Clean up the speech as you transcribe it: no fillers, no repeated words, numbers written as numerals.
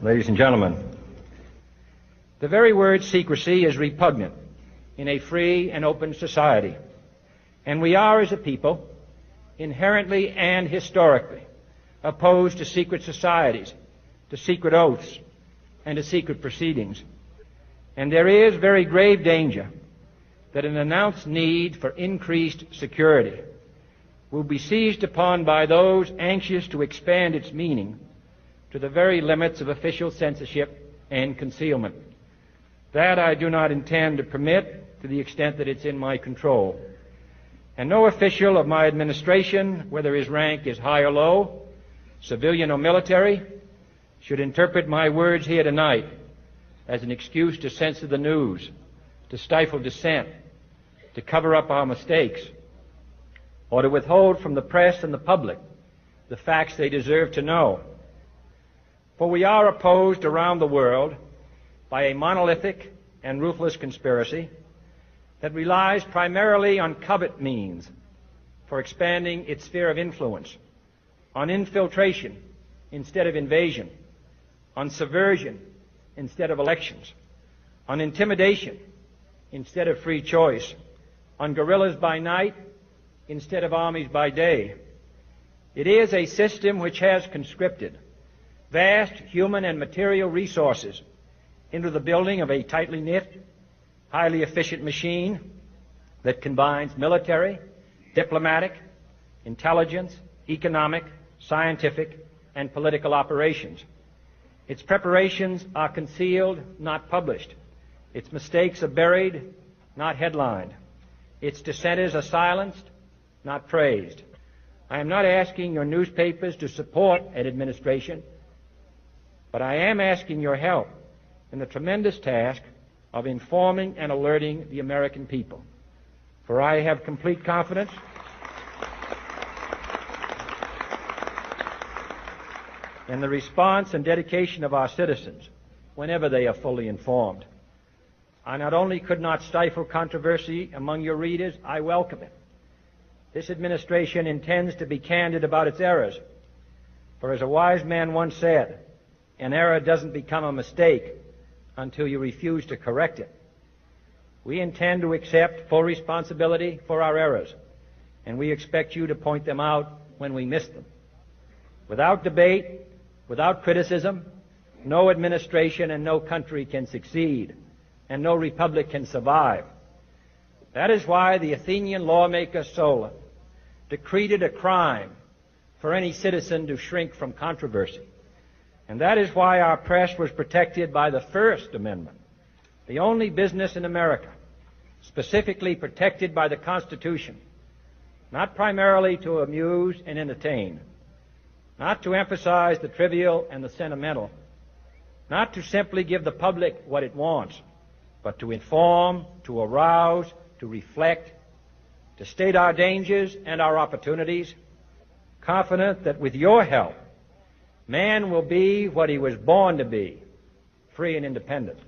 Ladies and gentlemen, the very word secrecy is repugnant in a free and open society, and we are, as a people, inherently and historically opposed to secret societies, to secret oaths, and to secret proceedings. And there is very grave danger that an announced need for increased security will be seized upon by those anxious to expand its meaning to the very limits of official censorship and concealment. That I do not intend to permit to the extent that it's in my control. And no official of my administration, whether his rank is high or low, civilian or military, should interpret my words here tonight as an excuse to censor the news, to stifle dissent, to cover up our mistakes, or to withhold from the press and the public the facts they deserve to know. For we are opposed around the world by a monolithic and ruthless conspiracy that relies primarily on covert means for expanding its sphere of influence, on infiltration instead of invasion, on subversion instead of elections, on intimidation instead of free choice, on guerrillas by night instead of armies by day. It is a system which has conscripted vast human and material resources into the building of a tightly knit, highly efficient machine that combines military, diplomatic, intelligence, economic, scientific, and political operations. Its preparations are concealed, not published. Its mistakes are buried, not headlined. Its dissenters are silenced, not praised. I am not asking your newspapers to support an administration, but I am asking your help in the tremendous task of informing and alerting the American people. For I have complete confidence in the response and dedication of our citizens whenever they are fully informed. I not only could not stifle controversy among your readers, I welcome it. This administration intends to be candid about its errors. For as a wise man once said, an error doesn't become a mistake until you refuse to correct it. We intend to accept full responsibility for our errors, and we expect you to point them out when we miss them. Without debate, without criticism, no administration and no country can succeed, and no republic can survive. That is why the Athenian lawmaker Solon decreed it a crime for any citizen to shrink from controversy. And that is why our press was protected by the First Amendment, the only business in America specifically protected by the Constitution, not primarily to amuse and entertain, not to emphasize the trivial and the sentimental, not to simply give the public what it wants, but to inform, to arouse, to reflect, to state our dangers and our opportunities, confident that with your help, man will be what he was born to be, free and independent.